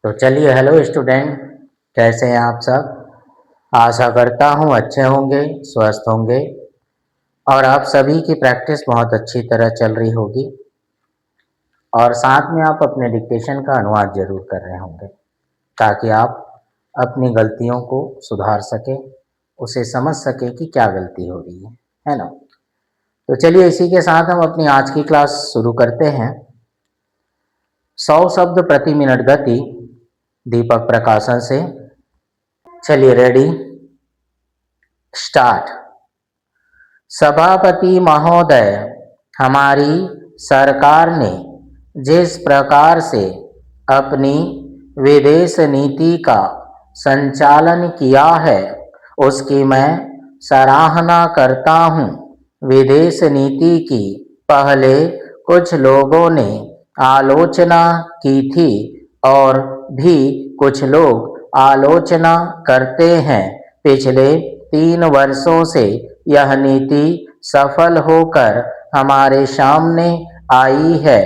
तो चलिए, hello student, कैसे हैं आप सब। आशा करता हूँ अच्छे होंगे, स्वस्थ होंगे और आप सभी की प्रैक्टिस बहुत अच्छी तरह चल रही होगी और साथ में आप अपने डिक्टेशन का अनुवाद जरूर कर रहे होंगे ताकि आप अपनी गलतियों को सुधार सकें, उसे समझ सकें कि क्या गलती हो रही है ना। तो चलिए, इसी के साथ हम अपनी आज की क्लास शुरू करते हैं। 100 शब्द प्रति मिनट गति, दीपक प्रकाशन से। चलिए, रेडी, स्टार्ट। सभापति महोदय, हमारी सरकार ने जिस प्रकार से अपनी विदेश नीति का संचालन किया है उसकी मैं सराहना करता हूँ। विदेश नीति की पहले कुछ लोगों ने आलोचना की थी और भी कुछ लोग आलोचना करते हैं। पिछले 3 वर्षों से यह नीति सफल होकर हमारे सामने आई है।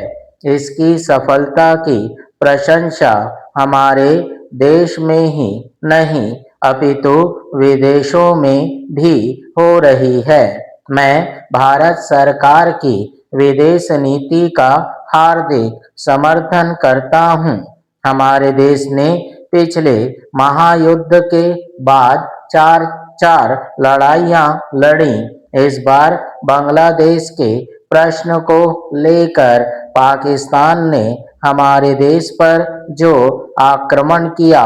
इसकी सफलता की प्रशंसा हमारे देश में ही नहीं अपितु विदेशों में भी हो रही है। मैं भारत सरकार की विदेश नीति का हार्दिक समर्थन करता हूँ। हमारे देश ने पिछले महायुद्ध के बाद चार लड़ाइयाँ लड़ी। इस बार बांग्लादेश के प्रश्न को लेकर पाकिस्तान ने हमारे देश पर जो आक्रमण किया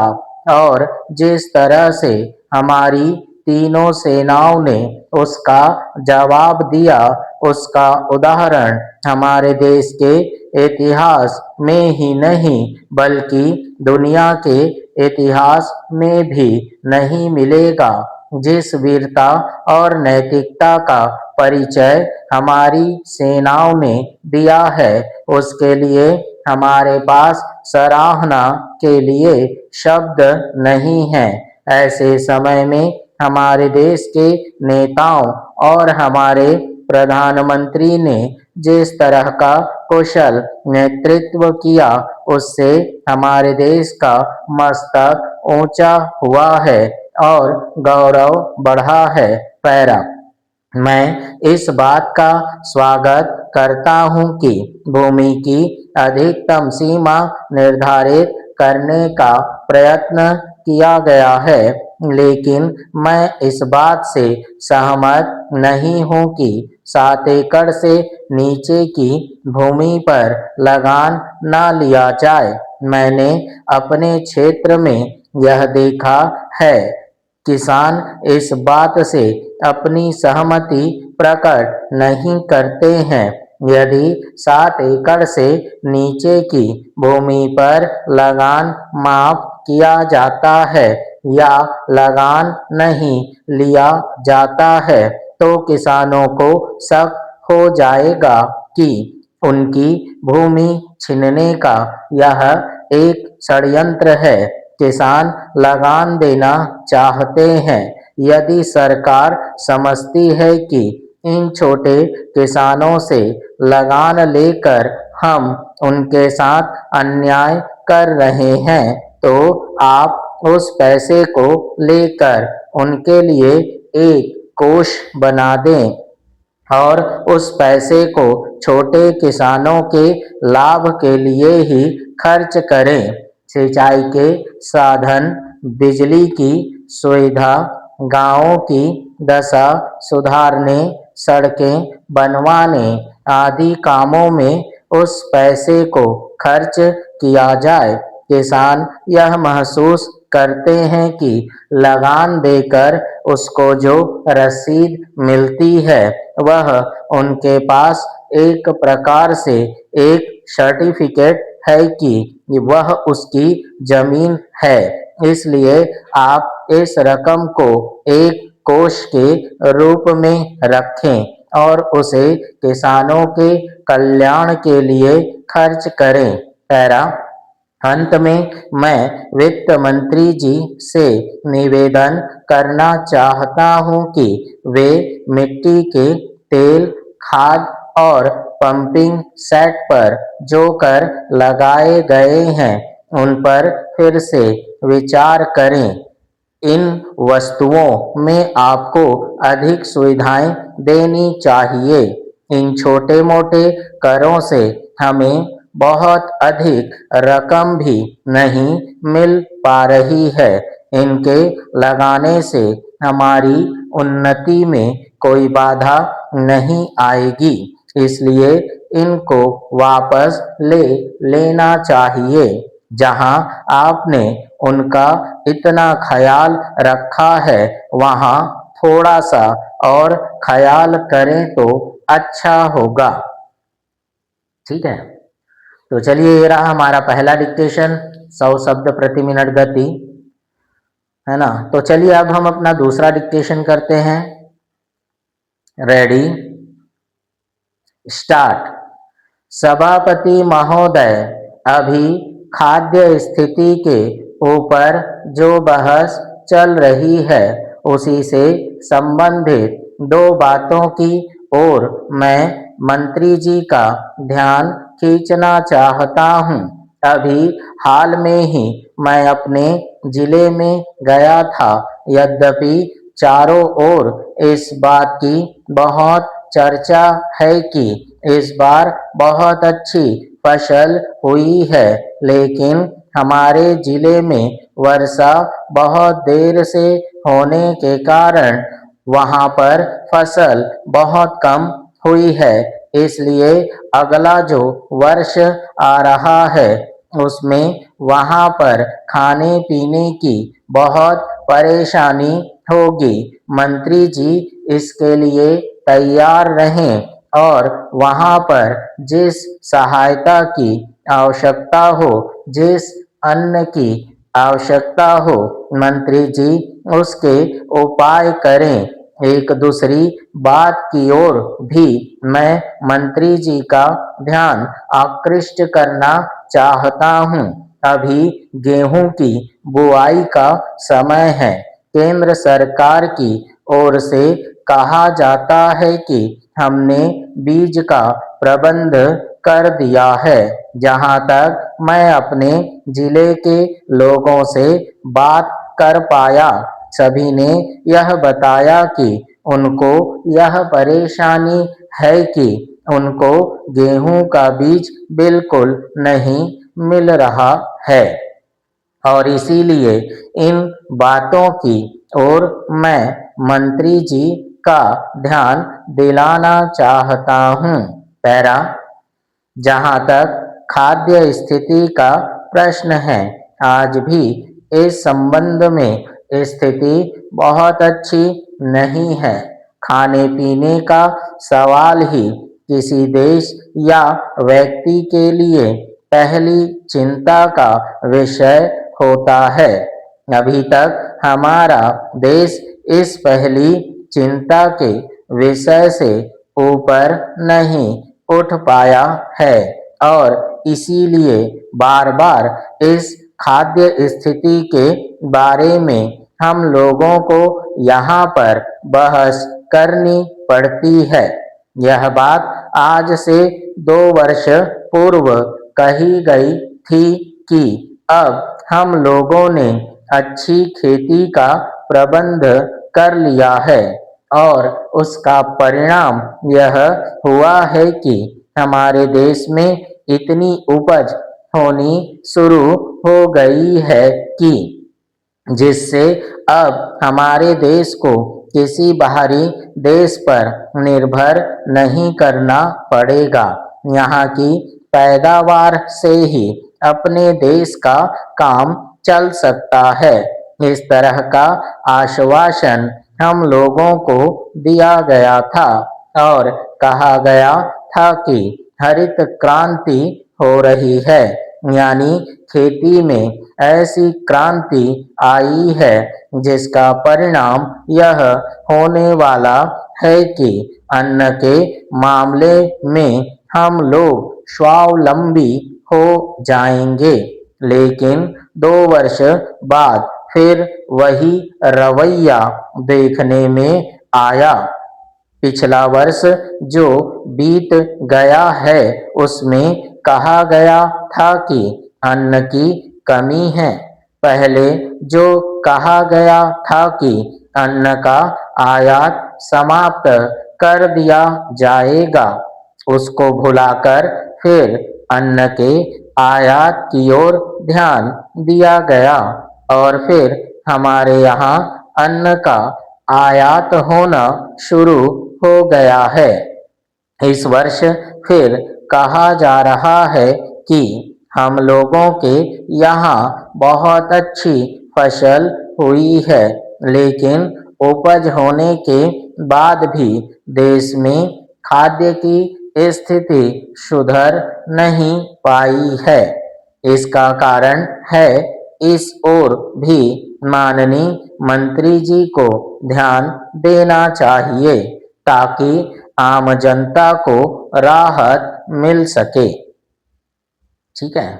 और जिस तरह से हमारी तीनों सेनाओं ने उसका जवाब दिया, उसका उदाहरण हमारे देश के इतिहास में ही नहीं बल्कि दुनिया के इतिहास में भी नहीं मिलेगा। जिस वीरता और नैतिकता का परिचय हमारी सेनाओं ने दिया है उसके लिए हमारे पास सराहना के लिए शब्द नहीं हैं। ऐसे समय में हमारे देश के नेताओं और हमारे प्रधानमंत्री ने जिस तरह का कुशल नेतृत्व किया उससे हमारे देश का मस्तक ऊंचा हुआ है और गौरव बढ़ा है। पैरा, मैं इस बात का स्वागत करता हूं कि भूमि की अधिकतम सीमा निर्धारित करने का प्रयत्न किया गया है, लेकिन मैं इस बात से सहमत नहीं हूं कि 7 एकड़ से नीचे की भूमि पर लगान न लिया जाए। मैंने अपने क्षेत्र में यह देखा है, किसान इस बात से अपनी सहमति प्रकट नहीं करते हैं। यदि 7 एकड़ से नीचे की भूमि पर लगान माफ किया जाता है या लगान नहीं लिया जाता है तो किसानों को शक हो जाएगा कि उनकी भूमि छीनने का यह एक षड्यंत्र है। किसान लगान देना चाहते हैं। यदि सरकार समझती है कि इन छोटे किसानों से लगान लेकर हम उनके साथ अन्याय कर रहे हैं तो आप उस पैसे को लेकर उनके लिए एक कोष बना दें और उस पैसे को छोटे किसानों के लाभ के लिए ही खर्च करें। सिंचाई के साधन, बिजली की सुविधा, गांवों की दशा सुधारने, सड़कें बनवाने आदि कामों में उस पैसे को खर्च किया जाए। किसान यह महसूस करते हैं कि लगान देकर उसको जो रसीद मिलती है वह उनके पास एक प्रकार से एक सर्टिफिकेट है कि वह उसकी जमीन है। इसलिए आप इस रकम को एक कोष के रूप में रखें और उसे किसानों के कल्याण के लिए खर्च करें। पैरा, अंत में मैं वित्त मंत्री जी से निवेदन करना चाहता हूं कि वे मिट्टी के तेल, खाद और पंपिंग सेट पर जो कर लगाए गए हैं उन पर फिर से विचार करें। इन वस्तुओं में आपको अधिक सुविधाएं देनी चाहिए। इन छोटे मोटे करों से हमें बहुत अधिक रकम भी नहीं मिल पा रही है। इनके लगाने से हमारी उन्नति में कोई बाधा नहीं आएगी, इसलिए इनको वापस ले लेना चाहिए। जहां आपने उनका इतना ख्याल रखा है वहां थोड़ा सा और ख्याल करें तो अच्छा होगा। ठीक है, तो चलिए ये रहा हमारा पहला डिक्टेशन, 100 शब्द प्रति मिनट गति, है ना। तो चलिए अब हम अपना दूसरा डिक्टेशन करते हैं। Ready, start. सभापति महोदय, अभी खाद्य स्थिति के ऊपर जो बहस चल रही है उसी से संबंधित दो बातों की ओर मैं मंत्री जी का ध्यान खींचना चाहता हूं। अभी हाल में ही मैं अपने जिले में गया था। यद्यपि चारों ओर इस बात की बहुत चर्चा है कि इस बार बहुत अच्छी फसल हुई है, लेकिन हमारे जिले में वर्षा बहुत देर से होने के कारण वहां पर फसल बहुत कम हुई है। इसलिए अगला जो वर्ष आ रहा है उसमें वहां पर खाने पीने की बहुत परेशानी होगी। मंत्री जी इसके लिए तैयार रहें और वहां पर जिस सहायता की आवश्यकता हो, जिस अन्न की आवश्यकता हो, मंत्री जी उसके उपाय करें। एक दूसरी बात की ओर भी मैं मंत्री जी का ध्यान आकृष्ट करना चाहता हूं। अभी गेहूं की बुआई का समय है। केंद्र सरकार की ओर से कहा जाता है कि हमने बीज का प्रबंध कर दिया है। जहां तक मैं अपने जिले के लोगों से बात कर पाया, सभी ने यह बताया कि उनको यह परेशानी है कि उनको गेहूं का बीज बिल्कुल नहीं मिल रहा है और इसीलिए इन बातों की ओर मैं मंत्री जी का ध्यान दिलाना चाहता हूं। पैरा, जहां तक खाद्य स्थिति का प्रश्न है, आज भी इस संबंध में स्थिति बहुत अच्छी नहीं है। खाने पीने का सवाल ही किसी देश या व्यक्ति के लिए पहली चिंता का विषय होता है। अभी तक हमारा देश इस पहली चिंता के विषय से ऊपर नहीं उठ पाया है और इसीलिए बार बार इस खाद्य स्थिति के बारे में हम लोगों को यहाँ पर बहस करनी पड़ती है। यह बात आज से 2 वर्ष पूर्व कही गई थी कि अब हम लोगों ने अच्छी खेती का प्रबंध कर लिया है और उसका परिणाम यह हुआ है कि हमारे देश में इतनी उपज होनी शुरू हो गई है कि जिससे अब हमारे देश को किसी बाहरी देश पर निर्भर नहीं करना पड़ेगा। यहाँ की पैदावार से ही अपने देश का काम चल सकता है। इस तरह का आश्वासन हम लोगों को दिया गया था और कहा गया था कि हरित क्रांति हो रही है, यानी खेती में ऐसी क्रांति आई है जिसका परिणाम यह होने वाला है कि अन्न के मामले में हम लोग स्वावलंबी हो जाएंगे। लेकिन 2 वर्ष बाद फिर वही रवैया देखने में आया। पिछला वर्ष जो बीत गया है उसमें कहा गया था कि अन्न की कमी है। पहले जो कहा गया था कि अन्न का आयात समाप्त कर दिया जाएगा, उसको भुलाकर फिर अन्न के आयात की ओर ध्यान दिया गया और फिर हमारे यहाँ अन्न का आयात होना शुरू हो गया है। इस वर्ष फिर कहा जा रहा है कि हम लोगों के यहाँ बहुत अच्छी फसल हुई है, लेकिन उपज होने के बाद भी देश में खाद्य की स्थिति सुधर नहीं पाई है। इसका कारण है इस ओर भी माननीय मंत्री जी को ध्यान देना चाहिए ताकि आम जनता को राहत मिल सके। ठीक है,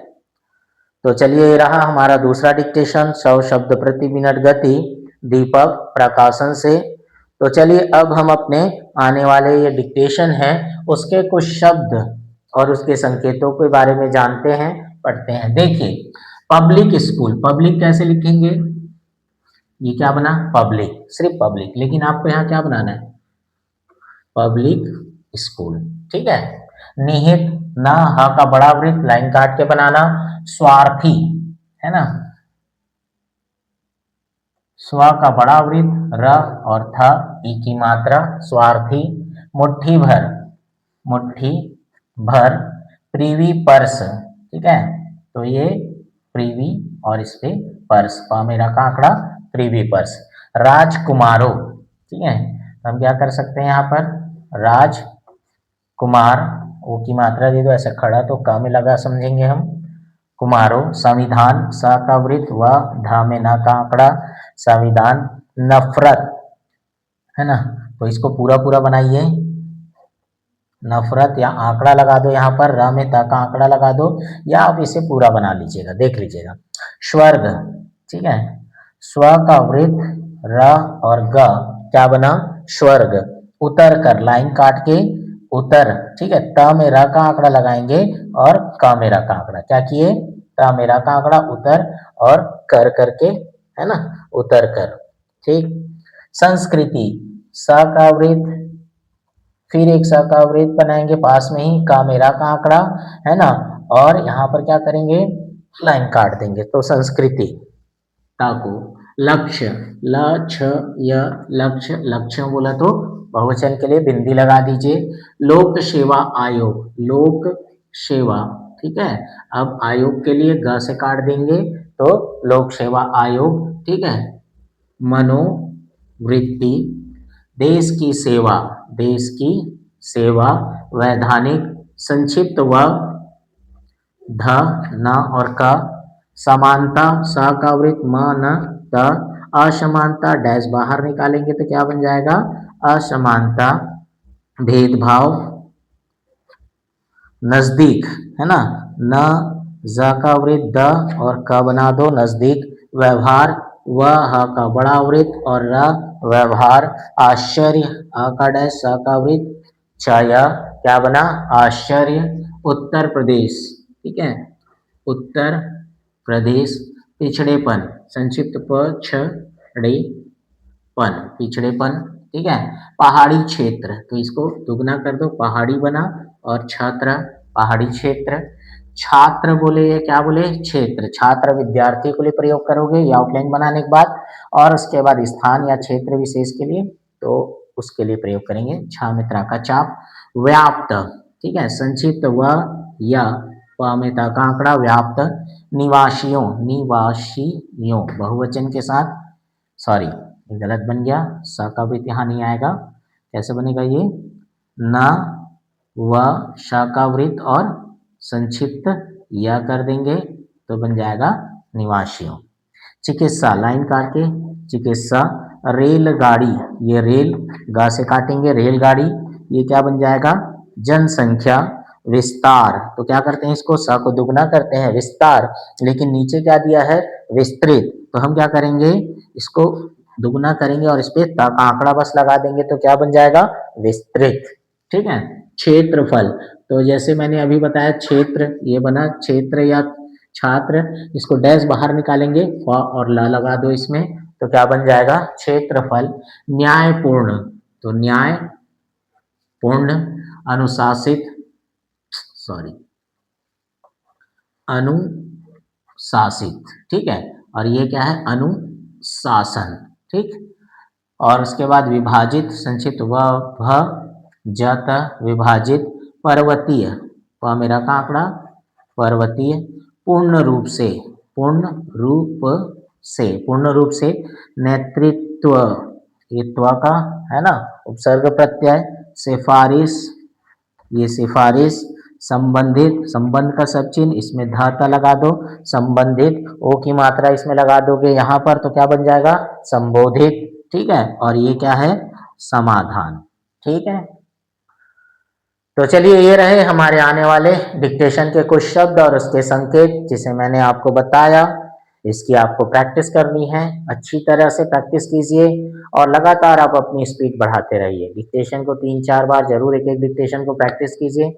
तो चलिए ये रहा हमारा दूसरा डिक्टेशन 100 शब्द प्रति मिनट गति, दीपक प्रकाशन से। तो चलिए अब हम अपने आने वाले ये डिक्टेशन है उसके कुछ शब्द और उसके संकेतों के बारे में जानते हैं, पढ़ते हैं। देखिए, पब्लिक स्कूल, पब्लिक कैसे लिखेंगे? ये क्या बना? पब्लिक, सिर्फ पब्लिक, लेकिन आपको यहाँ क्या बनाना है? Public school. ठीक है। निहित, ना, हा का बड़ा वृत्त लाइन काट के बनाना। स्वार्थी, है ना, स्व का बड़ा वृत्त, र और थ, ई की मात्रा, स्वार्थी। मुट्ठी भर, मुट्ठी भर। प्रीवी पर्स, ठीक है, तो ये प्रीवी और इस पे पर्स, पा मेरा का आंकड़ा, प्रीवी पर्स। राजकुमारों, ठीक है, हम क्या कर सकते हैं यहाँ पर? राजकुमार, ओ की मात्रा दे दो, ऐसा खड़ा तो का में लगा समझेंगे हम। कुमारों। संविधान, स का वृत्त, व धा में ना का आंकड़ा, संविधान। नफरत, है ना, तो इसको पूरा पूरा बनाइए। नफरत, या आंकड़ा लगा दो यहाँ पर, र में त का आंकड़ा लगा दो, या आप इसे पूरा बना लीजिएगा, देख लीजिएगा। स्वर्ग, ठीक है, स्व का वृत्त, र और ग, क्या बना? स्वर्ग। उतर कर, लाइन काट के उतर, ठीक है, त में र का आंकड़ा लगाएंगे और क में र का आंकड़ा, क्या किए? त में र का आंकड़ा उतर और कर करके, है ना, उतर कर। ठीक। संस्कृति, स का वृत्त, फिर एक स का वृत्त बनाएंगे पास में ही, का मेरा का आंकड़ा, है ना, और यहाँ पर क्या करेंगे? लाइन काट देंगे, तो संस्कृति। ताको लक्ष्य, ल छ य, लक्ष्य, लक्ष्य बोला तो बहुवचन के लिए बिंदी लगा दीजिए। लोक सेवा आयोग, लोक सेवा, ठीक है, अब आयोग के लिए ग से काट देंगे तो लोक सेवा आयोग, ठीक है। मनोवृत्ति, देश की सेवा, देश की सेवा। वैधानिक, संक्षिप्त व ध, न और क। समानता, स का वृत्त, म न त। असमानता, डैश बाहर निकालेंगे तो क्या बन जाएगा? असमानता। भेदभाव, नजदीक, है ना, न ज का वृत्त, द और क बना दो, नजदीक। व्यवहार, व ह का बड़ा वृत्त और र, व्यवहार। आश्चर्य, अ का डैश, स का वृत्त, छाया, क्या बना? आश्चर्य। उत्तर प्रदेश, ठीक है, उत्तर प्रदेश। पिछड़ेपन, संक्षिप्त प छ ड़े पन, पिछड़ेपन, ठीक है। पहाड़ी क्षेत्र, तो इसको दुगना कर दो, पहाड़ी बना, और छात्र, पहाड़ी क्षेत्र। छात्र बोले या क्या बोले? क्षेत्र। छात्र विद्यार्थी के लिए प्रयोग करोगे या आउटलाइन बनाने के बाद, और उसके बाद स्थान या क्षेत्र विशेष के लिए तो उसके लिए प्रयोग करेंगे छा में त्र का चाप। व्याप्त, ठीक है, संक्षिप्त व या प में ता का आंकड़ा, व्याप्त। निवासियों, निवासियों बहुवचन के साथ, सॉरी गलत बन गया, स का वृत्त यहाँ नहीं आएगा, कैसे बनेगा ये? न व श का वृत्त और संक्षिप्त या कर देंगे तो बन जाएगा निवासियों। चिकित्सा, लाइन काट के चिकित्सा। रेलगाड़ी, ये रेल, गा से काटेंगे, रेलगाड़ी, ये क्या बन जाएगा? जनसंख्या। विस्तार, तो क्या करते हैं इसको? स को दुगना करते हैं, विस्तार, लेकिन नीचे क्या दिया है? विस्तृत, तो हम क्या करेंगे? इसको दुगना करेंगे और इस पे ता का आंकड़ा बस लगा देंगे तो क्या बन जाएगा? विस्तृत, ठीक है। क्षेत्रफल, तो जैसे मैंने अभी बताया क्षेत्र, ये बना क्षेत्र या छात्र, इसको डैश बाहर निकालेंगे, फ और ल लगा दो इसमें, तो क्या बन जाएगा? क्षेत्रफल न्यायपूर्ण। तो न्यायपूर्ण अनुशासित, सॉरी, अनुशासित, ठीक है। और ये क्या है? अनुशासन, ठीक। और उसके बाद विभाजित, संक्षिप्त व भ जत, विभाजित पर्वतीय, प मेरा का आंकड़ा पर्वतीय, पूर्ण रूप से, पूर्ण रूप पूर्ण रूप से नेतृत्व, ये त्व का है ना उपसर्ग प्रत्यय, सिफारिश, ये सिफारिश, संबंधित, संबंध का सब चिन्ह, इसमें ध का लगा दो, संबंधित, ओ की मात्रा इसमें लगा दोगे यहाँ पर, तो क्या बन जाएगा? संबोधित, ठीक है। और ये क्या है? समाधान, ठीक है। तो चलिए, ये रहे हमारे आने वाले डिक्टेशन के कुछ शब्द और उसके संकेत, जिसे मैंने आपको बताया। इसकी आपको प्रैक्टिस करनी है, अच्छी तरह से प्रैक्टिस कीजिए और लगातार आप अपनी स्पीड बढ़ाते रहिए। डिक्टेशन को 3-4 बार जरूर एक एक डिक्टेशन को प्रैक्टिस कीजिए।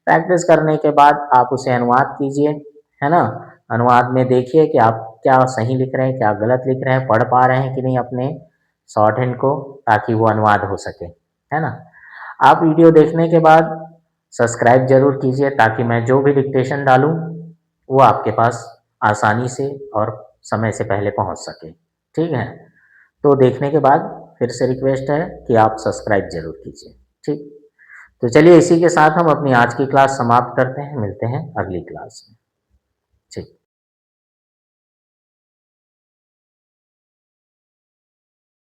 प्रैक्टिस करने के बाद आप उसे अनुवाद कीजिए, है ना। अनुवाद में देखिए कि आप क्या सही लिख रहे हैं, क्या गलत लिख रहे हैं, पढ़ पा रहे हैं कि नहीं अपने शॉर्ट हैंड को, ताकि वो अनुवाद हो सके, है ना। आप वीडियो देखने के बाद सब्सक्राइब जरूर कीजिए, ताकि मैं जो भी डिक्टेशन डालूं वो आपके पास आसानी से और समय से पहले पहुंच सके, ठीक है। तो देखने के बाद फिर से रिक्वेस्ट है कि आप सब्सक्राइब जरूर कीजिए, ठीक। तो चलिए, इसी के साथ हम अपनी आज की क्लास समाप्त करते हैं, मिलते हैं अगली क्लास में, ठीक।